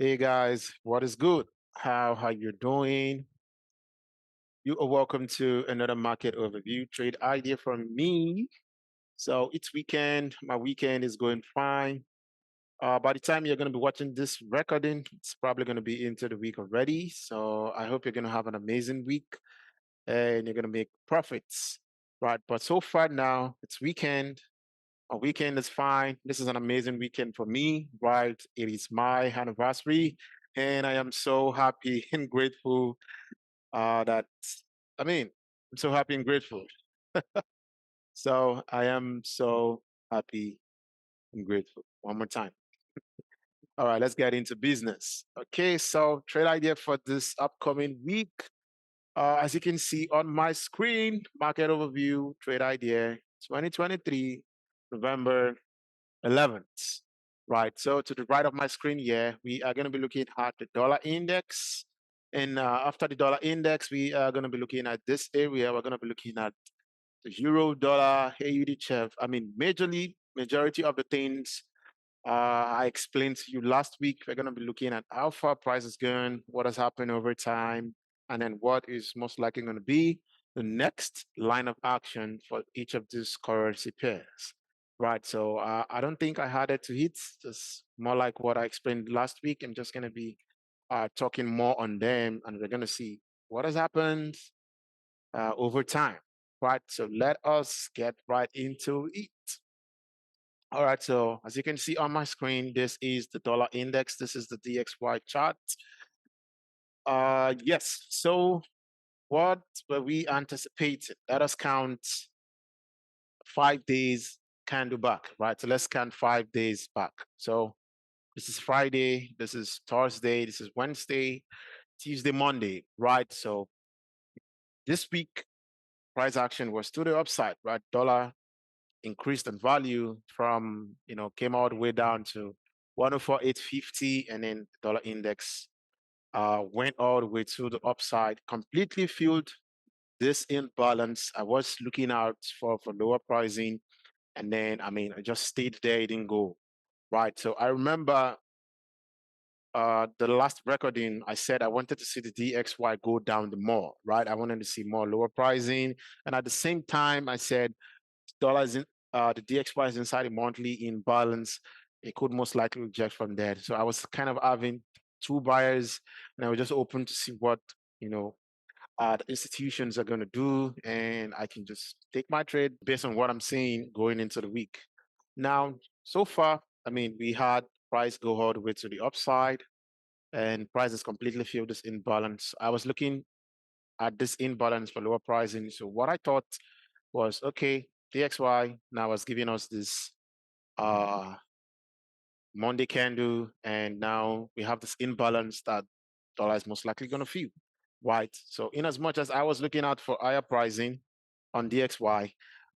Hey guys, what is good? How you doing? You are welcome to another market overview trade idea from me. So it's weekend. My weekend is going fine. By the time you're going to be watching this recording, it's probably going to be into the week already. So I hope you're going to have an amazing week and you're going to make profits. Right. But so far now, it's weekend. A weekend is fine. This is an amazing weekend for me, right? It is my anniversary, and I am so happy and grateful that I'm so happy and grateful. So I am so happy and grateful. One more time. All right, let's get into business. Okay, so trade idea for this upcoming week. As you can see on my screen, market overview, trade idea 2023, November 11th. Right. So to the right of my screen here, we are going to be looking at the dollar index. And after the dollar index, we are going to be looking at this area. We're going to be looking at the euro, dollar, AUD, CHF. Majority of the things I explained to you last week, we're going to be looking at how far price is going, what has happened over time, and then what is most likely going to be the next line of action for each of these currency pairs. Right. So I don't think I had it to hit, just more like what I explained last week. I'm just going to be talking more on them, and we're going to see what has happened over time. Right. So let us get right into it. All right, so as you can see on my screen, this is the dollar index. This is the DXY chart. Yes, so what were we anticipating? Let us count 5 days candle back, right? So let's count 5 days back. So this is Friday, this is Thursday, this is Wednesday, Tuesday, Monday, right? So this week, price action was to the upside, right? Dollar increased in value from, came all the way down to 104,850, and then the dollar index went all the way to the upside, completely filled this imbalance. I was looking out for lower pricing, and then I just stayed there, it didn't go. Right. So I remember the last recording, I said I wanted to see the DXY go down the more, right? I wanted to see more lower pricing. And at the same time, I said dollars in the DXY is inside a monthly imbalance. It could most likely reject from there. So I was kind of having two buyers, and I was just open to see what you know the institutions are going to do, and I can just take my trade based on what I'm seeing going into the week. Now, so far, we had price go all the way to the upside, and price has completely filled this imbalance. I was looking at this imbalance for lower pricing. So what I thought was, okay, DXY now was giving us this uh Monday candle, and now we have this imbalance that dollar is most likely going to feel, right? So in as much as I was looking out for higher pricing on DXY,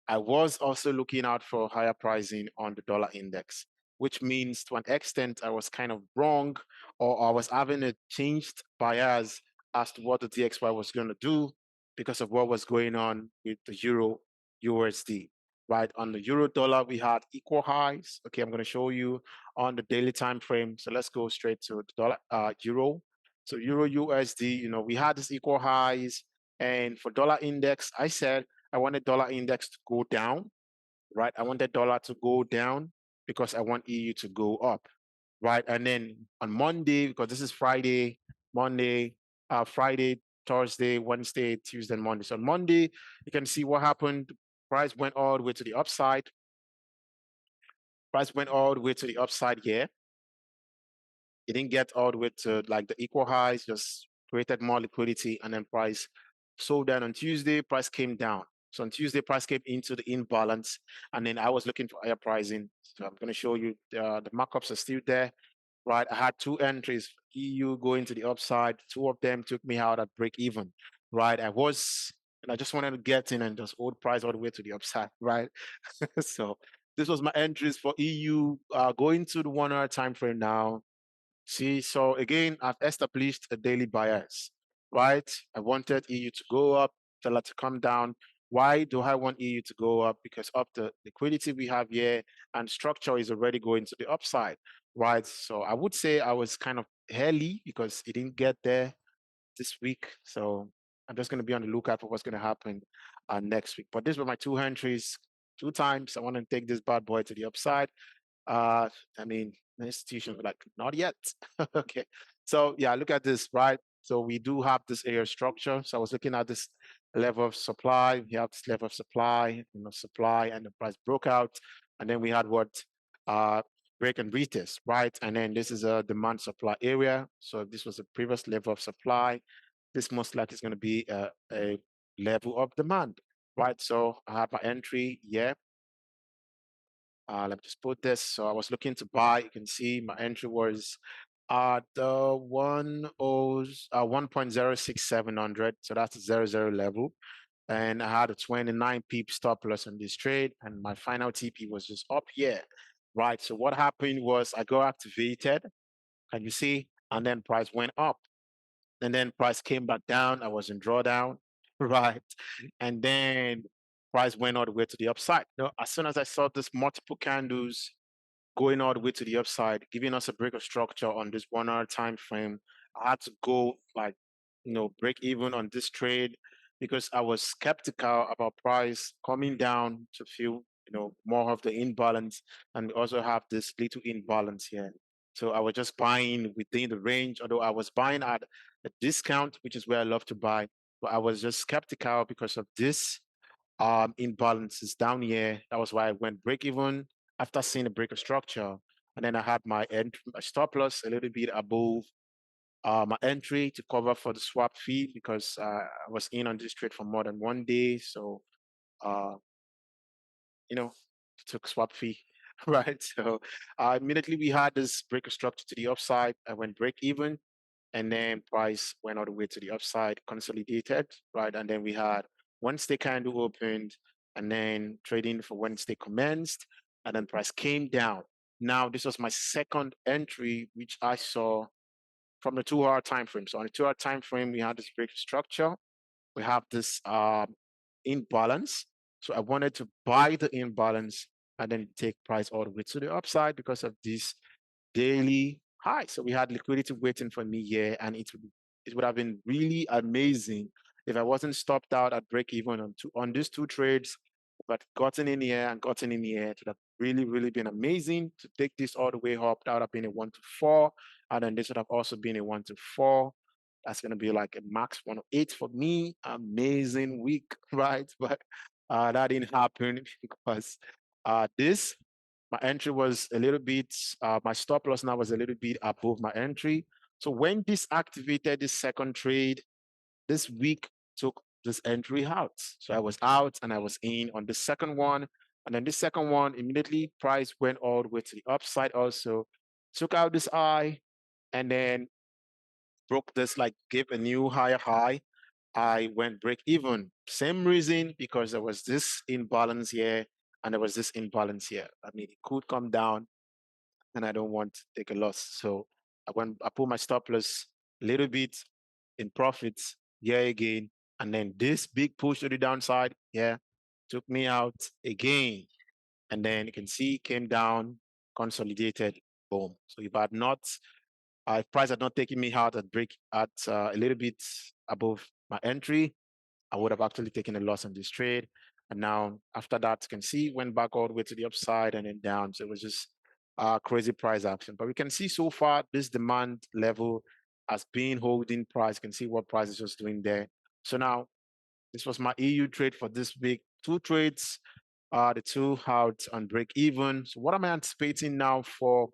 I was also looking out for higher pricing on the dollar index, which means to an extent I was kind of wrong, or I was having a changed bias as to what the DXY was going to do because of what was going on with the euro USD. Right, on the euro dollar, we had equal highs. Okay, I'm going to show you on the daily time frame. So let's go straight to the dollar euro. So euro USD, we had this equal highs, and for dollar index, I said I wanted dollar index to go down, right? I wanted dollar to go down because I want EU to go up, right? And then on Monday, because this is Friday, Monday, Friday, Thursday, Wednesday, Tuesday, and Monday. So on Monday, you can see what happened. Price went all the way to the upside. Price went all the way to the upside here. It didn't get all the way to like the equal highs, just created more liquidity, and then price sold down on Tuesday, price came down. So on Tuesday, price came into the imbalance, and then I was looking for higher pricing. So I'm going to show you the markups are still there, right? I had two entries, EU going to the upside. Two of them took me out at break even, right? And I just wanted to get in and just hold price all the way to the upside, right? So this was my entries for EU going to the 1 hour time frame now. See, so again, I've established a daily bias, right? I wanted EU to go up, dollar to come down. Why do I want EU to go up? Because of the liquidity we have here, and structure is already going to the upside, right? So I would say I was kind of early because it didn't get there this week. So I'm just going to be on the lookout for what's going to happen next week. But these were my two entries. Two times I want to take this bad boy to the upside. Uh, I mean, the institution were like, not yet. Okay. So yeah, look at this, right? So we do have this area structure. So I was looking at this level of supply. We have this level of supply, supply, and the price broke out. And then we had what uh break and retest, right? And then this is a demand supply area. So this was a previous level of supply. This most likely is going to be a level of demand, right? So I have my entry, yeah. Let me just put this. So I was looking to buy. You can see my entry was at the 1.06700. So that's the 00 level. And I had a 29 pip stop loss on this trade. And my final TP was just up here. Right. So what happened was I got activated. Can you see? And then price went up. And then price came back down. I was in drawdown. Right. And then price went all the way to the upside. As soon as I saw this multiple candles going all the way to the upside, giving us a break of structure on this 1 hour time frame, I had to go like, break even on this trade because I was skeptical about price coming down to feel, more of the imbalance. And we also have this little imbalance here. So I was just buying within the range, although I was buying at a discount, which is where I love to buy. But I was just skeptical because of this imbalances down here. That was why I went break even after seeing a break of structure. And then I had my my stop loss a little bit above my entry to cover for the swap fee because I was in on this trade for more than 1 day. So, uh, took swap fee, right? So immediately we had this break of structure to the upside. I went break even and then price went all the way to the upside, consolidated, right? And then we had Wednesday candle opened, and then trading for Wednesday commenced, and then price came down. Now, this was my second entry, which I saw from the 2 hour time frame. So on the 2 hour time frame, we had this break structure. We have this imbalance. So I wanted to buy the imbalance and then take price all the way to the upside because of this daily high. So we had liquidity waiting for me here, and it would have been really amazing if I wasn't stopped out at break even on these two trades, but gotten in here and gotten in here. It would have really, really been amazing to take this all the way up. That would have been a 1 to 4, and then this would have also been a 1 to 4. That's gonna be like a max 108 for me. Amazing week, right? But that didn't happen because this my entry was a little bit, my stop loss now was a little bit above my entry. So when this activated this second trade, this week took this entry out. So I was out and I was in on the second one. And then this second one, immediately price went all the way to the upside also, took out this eye and then broke this, like gave a new higher high. I went break even. Same reason, because there was this imbalance here and there was this imbalance here. I mean, it could come down and I don't want to take a loss. So I put my stop loss a little bit in profits here again. And then this big push to the downside, yeah, took me out again. And then you can see came down, consolidated, boom. So if price had not taken me out at break at a little bit above my entry, I would have actually taken a loss on this trade. And now after that, you can see went back all the way to the upside and then down. So it was just crazy price action. But we can see so far this demand level has been holding price. You can see what price is just doing there. So now this was my EU trade for this week. Two trades, the two out on break even. So what am I anticipating now for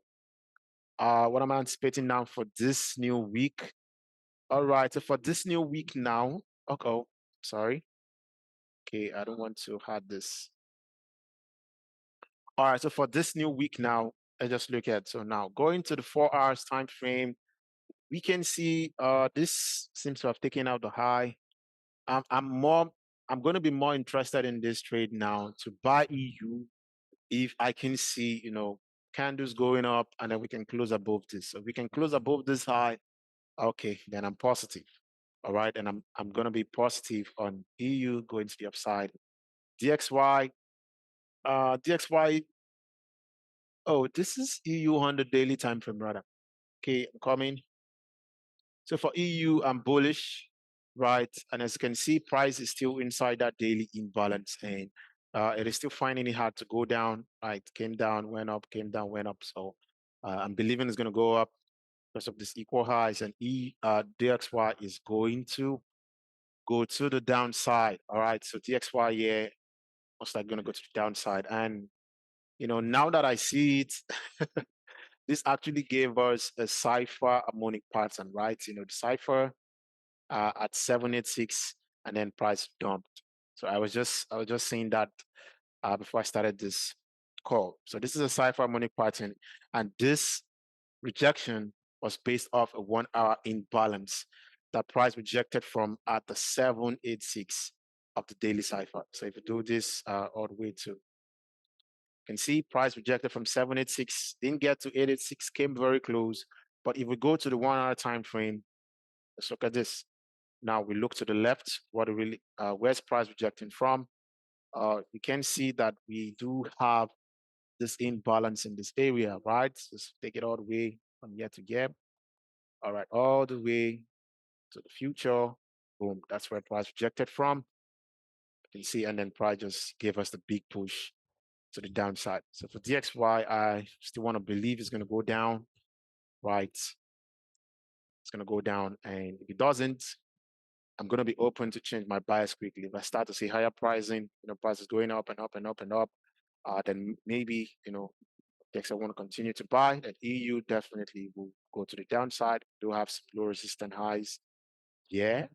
this new week? All right, so for this new week now, okay, sorry. Okay, I don't want to have this. All right, so for this new week now, I just look at, so now going to the 4 hours time frame, we can see this seems to have taken out the high. I'm going to be more interested in this trade now to buy EU if I can see, candles going up and then we can close above this. So we can close above this high, okay, then I'm positive. All right, and I'm going to be positive on EU going to the upside. DXY, DXY. Oh, this is EU 100 daily time frame, rather. Okay, I'm coming. So for EU, I'm bullish, right? And as you can see, price is still inside that daily imbalance, and it is still finding it hard to go down. Right, came down, went up, came down, went up. So I'm believing it's going to go up because of this equal highs, and DXY is going to go to the downside. All right, so DXY, yeah, most likely going to go to the downside, and now that I see it, this actually gave us a cipher harmonic pattern, right? The cipher at 786, and then price dumped. So I was just saying that before I started this call. So this is a cipher harmonic pattern, and this rejection was based off a 1 hour imbalance that price rejected from at the 786 of the daily cipher. So if you do this all the way to, you can see price rejected from 786, didn't get to 886, came very close. But if we go to the 1 hour time frame, let's look at this. Now we look to the left, what really where's price rejecting from? You can see that we do have this imbalance in this area, right? Just take it all the way from year to year. All right, all the way to the future. Boom, that's where price rejected from. You can see, and then price just gave us the big push to the downside. So for DXY, I still want to believe it's going to go down, right? It's going to go down, and if it doesn't, I'm going to be open to change my bias quickly. If I start to see higher pricing, prices going up and up and up and up, then maybe, DXY want to continue to buy. That EU definitely will go to the downside. Do have some low resistant highs, yeah.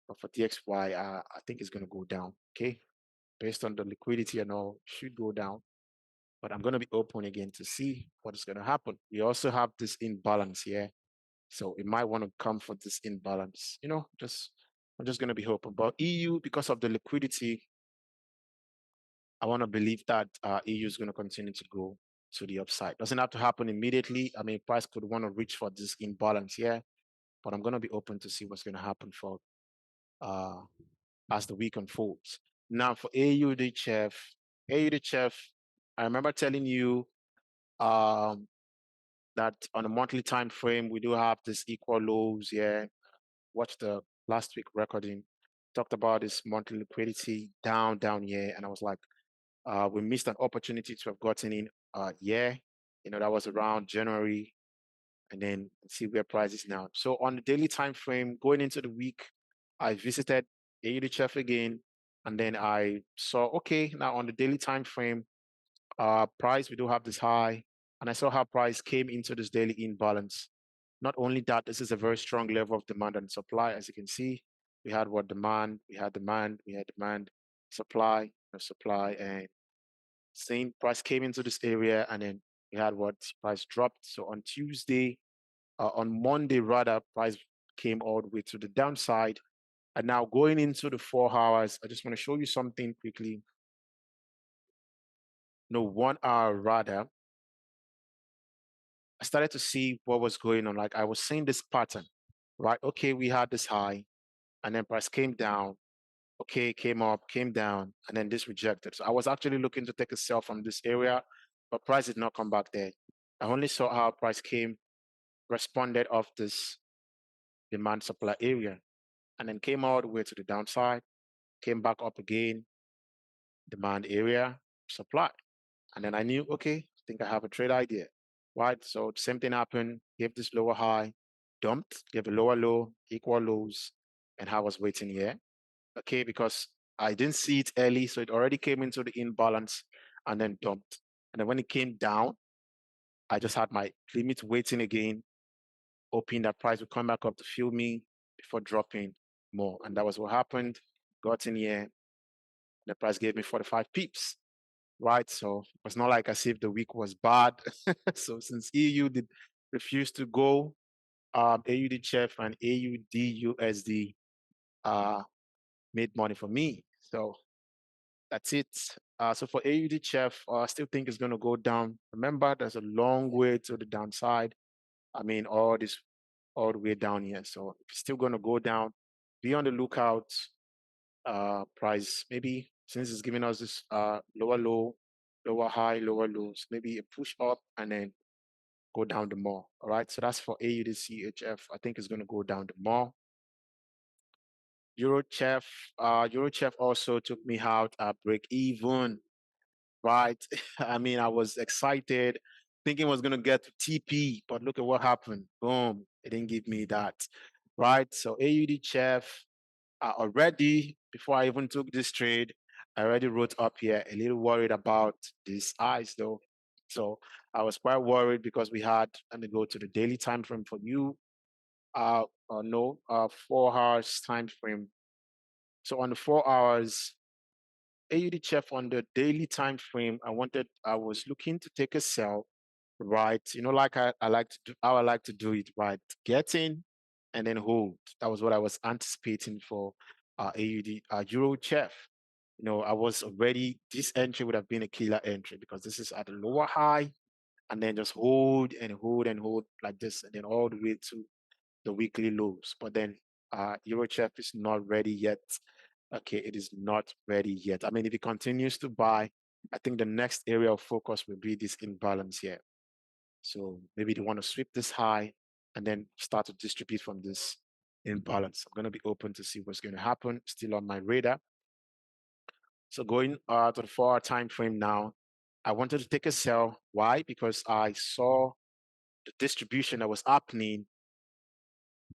But for DXY, I think it's going to go down. Okay, based on the liquidity and all, should go down. But I'm going to be open again to see what is going to happen. We also have this imbalance here, so it might want to come for this imbalance. I'm just going to be open. But EU, because of the liquidity, I want to believe that EU is going to continue to go to the upside. Doesn't have to happen immediately. I mean, price could want to reach for this imbalance here, but I'm going to be open to see what's going to happen for uh, as the week unfolds. Now for AUDHF, I remember telling you that on a monthly time frame, we do have this equal lows here. Watch the last week recording. Talked about this monthly liquidity down here, and I was like, we missed an opportunity to have gotten in yeah. That was around January, and then see where price is now. So on the daily time frame, going into the week, I visited AUDHF again, and then I saw, okay, now on the daily time frame, price, we do have this high, and I saw how price came into this daily imbalance. Not only that, this is a very strong level of demand and supply. As you can see, we had demand, we had demand, we had demand, supply, supply, and same price came into this area, and then we had price dropped. So on Monday rather, price came all the way to the downside. And now going into the 4 hours, I just want to show you something quickly. No, 1 hour rather, I started to see what was going on. Like I was seeing this pattern, right? Okay, we had this high, and then price came down. Okay, came up, came down, and then this rejected. So I was actually looking to take a sell from this area, but price did not come back there. I only saw how price came, responded off this demand supply area, and then came all the way to the downside, came back up again, demand area, supply. And then I knew, okay, I think I have a trade idea, right? So same thing happened, gave this lower high, dumped, gave a lower low, equal lows, and I was waiting here, okay, because I didn't see it early, so it already came into the imbalance and then dumped. And then when it came down, I just had my limit waiting again, hoping that price would come back up to fill me before dropping more. And that was what happened. Got in here, the price gave me 45 pips, right? So it was not like as if the week was bad. So since EU did refuse to go, AUDHF and AUDUSD made money for me. So that's it. So for AUDHF, I still think it's going to go down. Remember, there's a long way to the downside. I mean, all the way down here. So it's still going to go down. Be on the lookout. Price maybe since it's giving us this lower low, lower high, lower lows, maybe a push up and then go down the more. All right, so that's for AUD CHF. I think it's going to go down the more. Eurochef, Eurochef also took me out at break even, right? I mean, I was excited, thinking I was going to get to TP, but look at what happened. Boom, it didn't give me that, right? So AUD Chef, already, before I even took this trade, I already wrote up here a little worried about these eyes though. So I was quite worried because we had, let me go to the daily time frame for you. No, 4 hours time frame. So on the 4 hours, AUD Chef on the daily time frame, I was looking to take a sell, right? You know, like I like to do, how I like to do it, right? Get in and then hold. That was what I was anticipating for AUD Euro Chef. You know, I was already, this entry would have been a killer entry because this is at a lower high and then just hold and hold and hold like this, and then all the way to the weekly lows. But then Eurochef is not ready yet. Okay, it is not ready yet. I mean, if it continues to buy, I think the next area of focus will be this imbalance here. So maybe they want to sweep this high and then start to distribute from this imbalance. I'm going to be open to see what's going to happen. Still on my radar. So going to the 4 hour time frame now, I wanted to take a sell. Why? Because I saw the distribution that was happening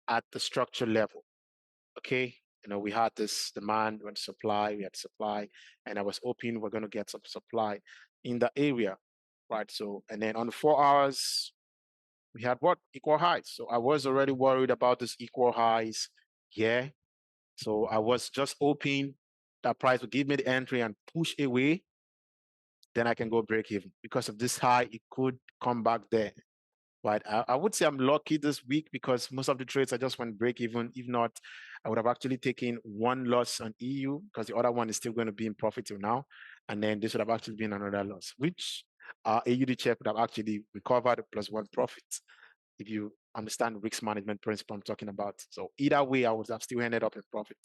at the structure level. Okay, you know, we had this demand and supply, we had supply, and I was hoping we're going to get some supply in the area, right? So, and then on the 4 hours, we had what? Equal highs. So I was already worried about this equal highs. Yeah. So I was just hoping that price would give me the entry and push away. Then I can go break even. Because of this high, it could come back there. Right. I would say I'm lucky this week because most of the trades I just went break even. If not, I would have actually taken one loss on EU because the other one is still going to be in profit till now. And then this would have actually been another loss, which AUD check would have actually recovered plus one profit if you understand the risk management principle I'm talking about. So either way, I would have still ended up in profit.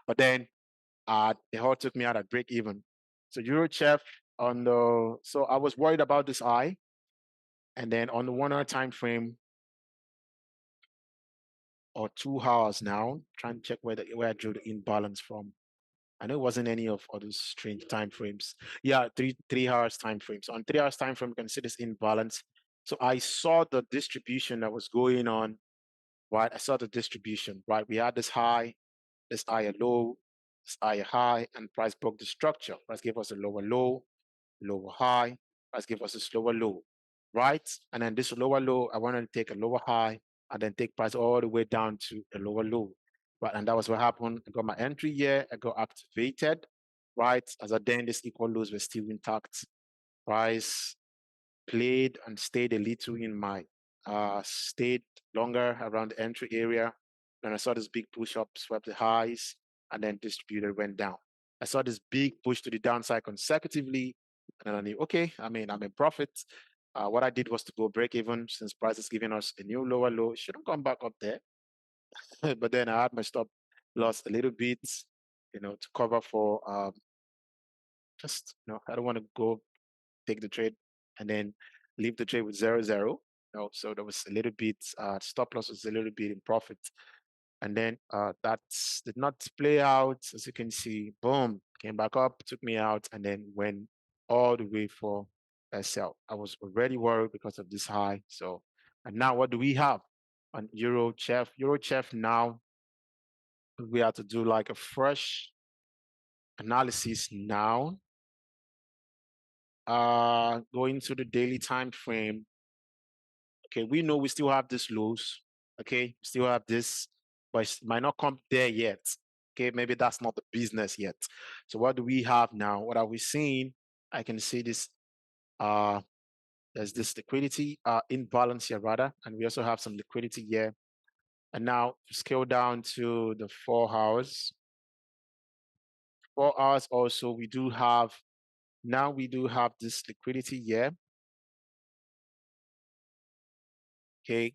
But then the whole took me out at break even. So Eurochef on the, so I was worried about this eye. And then on the 1 hour time frame, or 2 hours now, trying to check where I drew the imbalance from. I know it wasn't any of those strange time frames. Yeah, three hours time frame. So on 3 hours time frame, you can see this imbalance. So I saw the distribution that was going on, right? I saw the distribution, right? We had this higher low, this higher high, and price broke the structure. Price gave us a lower low, lower high. Price gave us a slower low, right? And then this lower low, I wanted to take a lower high and then take price all the way down to a lower low, right? And that was what happened. I got my entry here. I got activated, right? As I then this equal lows were still intact. Price played and stayed a little in my stayed longer around the entry area. Then I saw this big push up, swept the highs, and then distributed went down. I saw this big push to the downside consecutively, and then I knew, okay, I mean, I'm in profit. What I did was to go break even since price is giving us a new lower low. It shouldn't come back up there. But then I had my stop loss a little bit, you know, to cover for just, you know, I don't want to go take the trade and then leave the trade with 0-0. No, so there was a little bit stop loss was a little bit in profit, and then that did not play out. As you can see, boom, came back up, took me out, and then went all the way for a sell. I was already worried because of this high. So, and now what do we have on Eurochef? Eurochef now we have to do like a fresh analysis now. Going to the daily time frame. Okay, we know we still have this lows. Okay, still have this, but it might not come there yet. Okay, maybe that's not the business yet. So what do we have now? What are we seeing? I can see this. There's this liquidity imbalance here rather, and we also have some liquidity here. And now scale down to the 4 hours. 4 hours also we do have. Now we do have this liquidity here. Okay,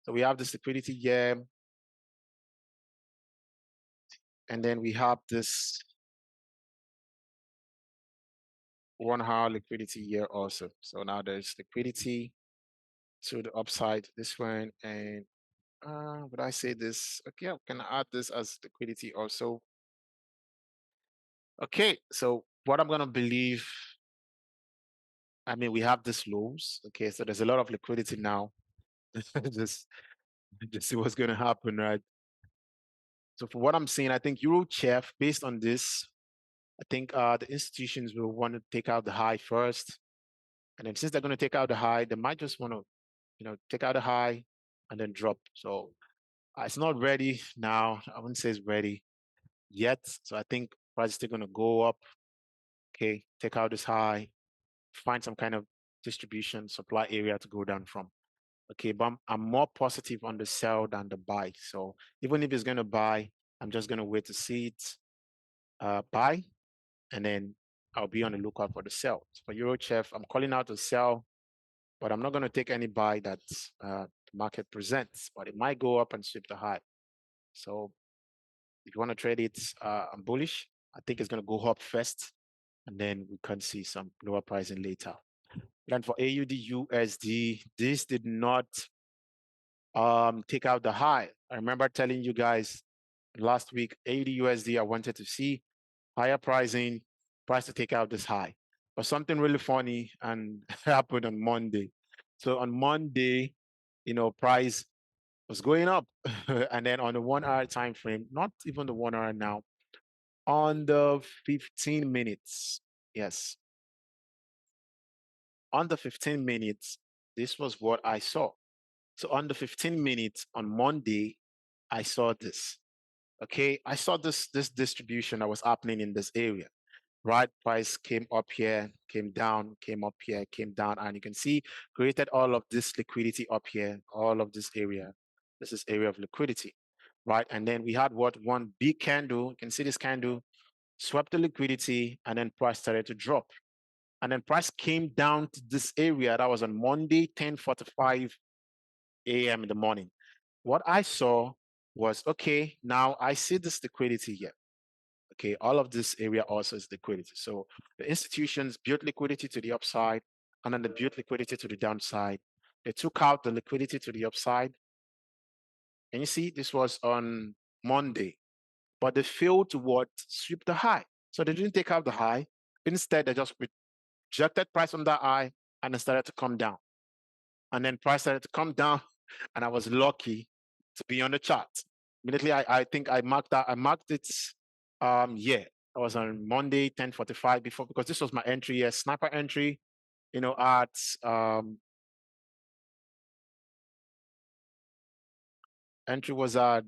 so we have this liquidity here. And then we have this 1 hour liquidity here also. So now there's liquidity to the upside, this one, and would I say this? Okay, I can add this as liquidity also. Okay, so what I'm gonna believe, I mean, we have this lows. Okay, so there's a lot of liquidity now. just just see what's gonna happen, right? So for what I'm seeing, I think Eurochef, based on this, I think the institutions will want to take out the high first, and then since they're going to take out the high, they might just want to, take out the high and then drop. So it's not ready now. I wouldn't say it's ready yet. So I think price is still going to go up. Okay, take out this high, find some kind of distribution supply area to go down from. Okay, but I'm more positive on the sell than the buy. So even if it's going to buy, I'm just going to wait to see it buy, and then I'll be on the lookout for the sell. For Eurochef, I'm calling out to sell, but I'm not going to take any buy that the market presents, but it might go up and sweep the high. So if you want to trade it, I'm bullish. I think it's going to go up first, and then we can see some lower pricing later. Then for AUD USD, this did not take out the high. I remember telling you guys last week, AUD USD, I wanted to see higher pricing, price to take out this high. But something really funny and happened on Monday. So on Monday, price was going up. And then on the 1 hour time frame, not even the 1 hour now, on the 15 minutes, yes, on the 15 minutes, this was what I saw. So on the 15 minutes on Monday, I saw this. Okay, I saw this distribution that was happening in this area. Right, price came up here, came down, came up here, came down, and you can see created all of this liquidity up here, all of this area. This is area of liquidity, right? And then we had one big candle. You can see this candle swept the liquidity, and then price started to drop. And then price came down to this area that was on Monday, 10:45 a.m. in the morning. What I saw was, okay, now I see this liquidity here. Okay, all of this area also is liquidity. So the institutions built liquidity to the upside, and then they built liquidity to the downside. They took out the liquidity to the upside. And you see, this was on Monday, but they failed to what? Sweep the high. So they didn't take out the high. Instead, they just rejected price on that high and it started to come down. And then price started to come down, and I was lucky to be on the chart. Immediately, I think I marked that. I marked it. Yeah, I was on Monday 10:45 before, because this was my entry. Yes, sniper entry. At entry was at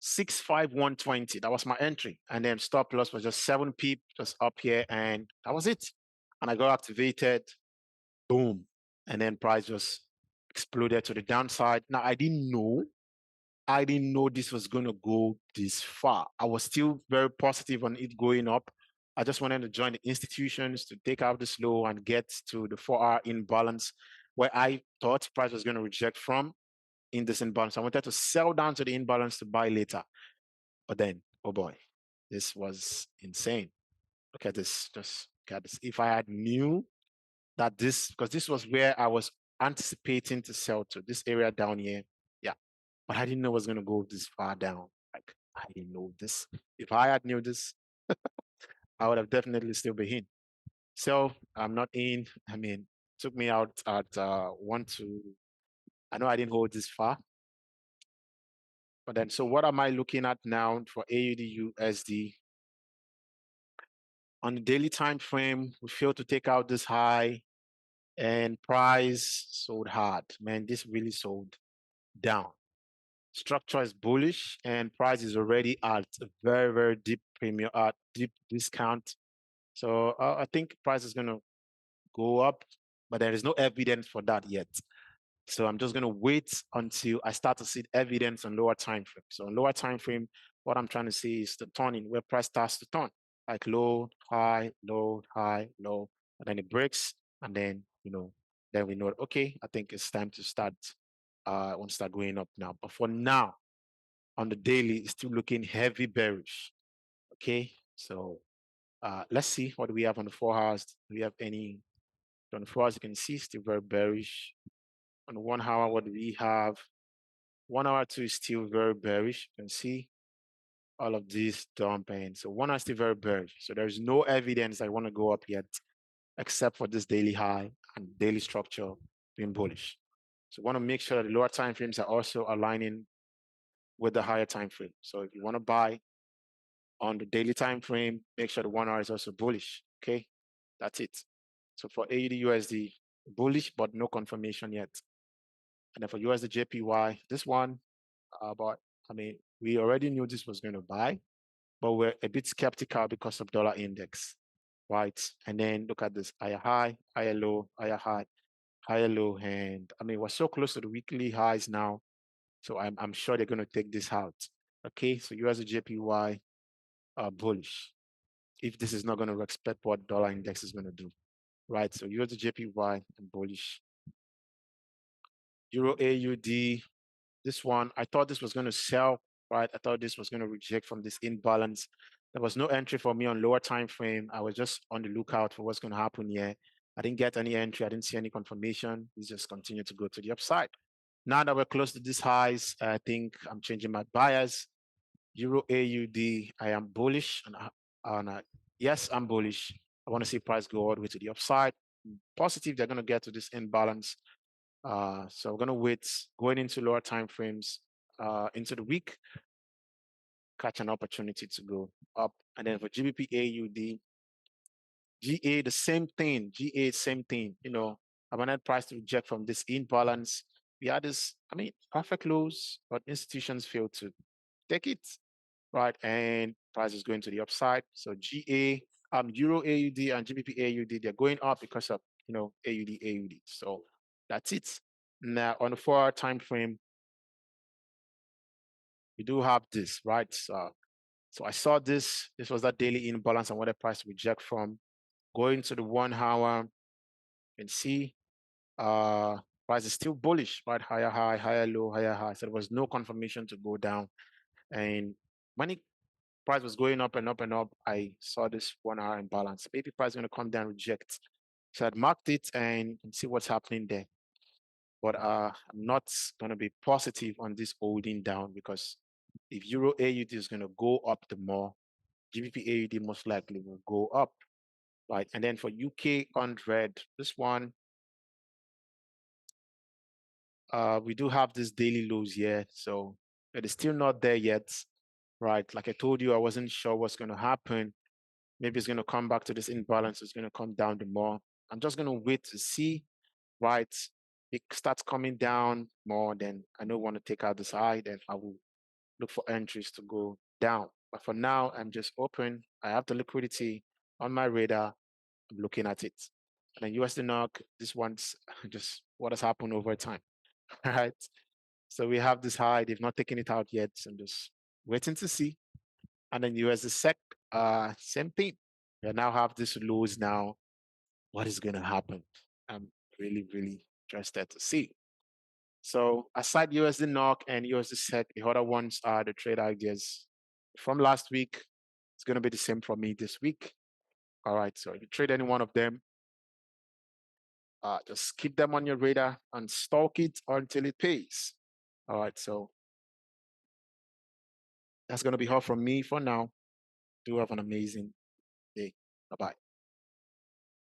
65120. That was my entry, and then stop loss was just 7 pip, just up here, and that was it. And I got activated. Boom, and then price just exploded to the downside. Now I didn't know this was going to go this far. I was still very positive on it going up. I just wanted to join the institutions to take out this low and get to the 4 hour imbalance where I thought price was going to reject from in this imbalance. I wanted to sell down to the imbalance to buy later. But then, oh boy, this was insane. Look at this. Just look at this. If I had knew that because this was where I was anticipating to sell to, this area down here. Yeah, but I didn't know it was gonna go this far down. Like, I didn't know this. If I had knew this, I would have definitely still been in. So I'm not in. I mean, took me out at 1 to. I know I didn't hold this far, but then so what am I looking at now for AUD USD? On the daily time frame, we failed to take out this high, and price sold hard. Man, this really sold down. Structure is bullish, and price is already at a very, very deep premium, deep discount. So I think price is going to go up, but there is no evidence for that yet. So I'm just going to wait until I start to see evidence on lower time frame. So on lower time frame, what I'm trying to see is the turning, where price starts to turn, like low, high, low, high, low, and then it breaks, and then then we know, okay, I think it's time to start. I want to start going up now. But for now, on the daily, it's still looking heavy bearish. Okay, so let's see what do we have on the 4 hours. Do we have any On 4 hours, you can see still very bearish. On 1 hour, what do we have? 1 hour 2 is still very bearish. You can see all of this dumping. So 1 hour is still very bearish. So there's no evidence I want to go up yet, except for this daily high and daily structure being bullish. So want to make sure that the lower time frames are also aligning with the higher time frame. So if you want to buy on the daily time frame, make sure the 1 hour is also bullish. Okay, that's it. So for AUD USD, bullish but no confirmation yet. And then for USD JPY, this one, but I mean, we already knew this was going to buy, but we're a bit skeptical because of dollar index, right? And then look at this higher high, higher low, higher high, higher low, and I mean, we're so close to the weekly highs now. So I'm sure they're going to take this out. Okay, so USD JPY are bullish if this is not going to respect what dollar index is going to do, right? So USD JPY and bullish. Euro AUD, this one, I thought this was going to sell, right? I thought this was going to reject from this imbalance. There was no entry for me on lower time frame. I was just on the lookout for what's going to happen here. I didn't get any entry. I didn't see any confirmation. It just continued to go to the upside. Now that we're close to these highs, I think I'm changing my bias. Euro AUD, I am bullish. And yes, I'm bullish. I want to see price go all the way to the upside. Positive, they're going to get to this imbalance. So we're going to wait going into lower time frames into the week, catch an opportunity to go up. And then for GBP AUD, GA, the same thing. GA, same thing. You know, I wanted price to reject from this imbalance. We had this, I mean, perfect lows, but institutions fail to take it, right? And price is going to the upside. So GA, Euro AUD and GBP AUD, they're going up because of, you know, AUD, AUD. So that's it. Now on the 4-hour time frame, we do have this, right? So I saw this. This was that daily imbalance and what the price to reject from. Going to the 1 hour, you can see price is still bullish, right? Higher high, higher low, higher high. So there was no confirmation to go down. And when price was going up and up and up, I saw this 1 hour imbalance. Maybe price is going to come down, reject. So I'd marked it and see what's happening there. But I'm not going to be positive on this holding down because if Euro AUD is going to go up the more, GBP AUD most likely will go up, right? And then for UK 100, this one, we do have this daily lows here. So it is still not there yet, right? Like I told you, I wasn't sure what's going to happen. Maybe it's going to come back to this imbalance. It's going to come down the more. I'm just going to wait to see, right? It starts coming down more, then I don't want to take out this high, then I will look for entries to go down. But for now, I'm just open. I have the liquidity on my radar. I'm looking at it. And then USD NOK, this one's just what has happened over time. All right. So we have this high. They've not taken it out yet. So I'm just waiting to see. And then USD SEC, same thing. We now have this lows now. What is going to happen? I'm really, really interested to see. So aside USD NOK and USD SEC, the other ones are the trade ideas from last week. It's going to be the same for me this week. All right. So if you trade any one of them, just keep them on your radar and stalk it until it pays. All right. So that's going to be all from me for now. Do have an amazing day. Bye bye.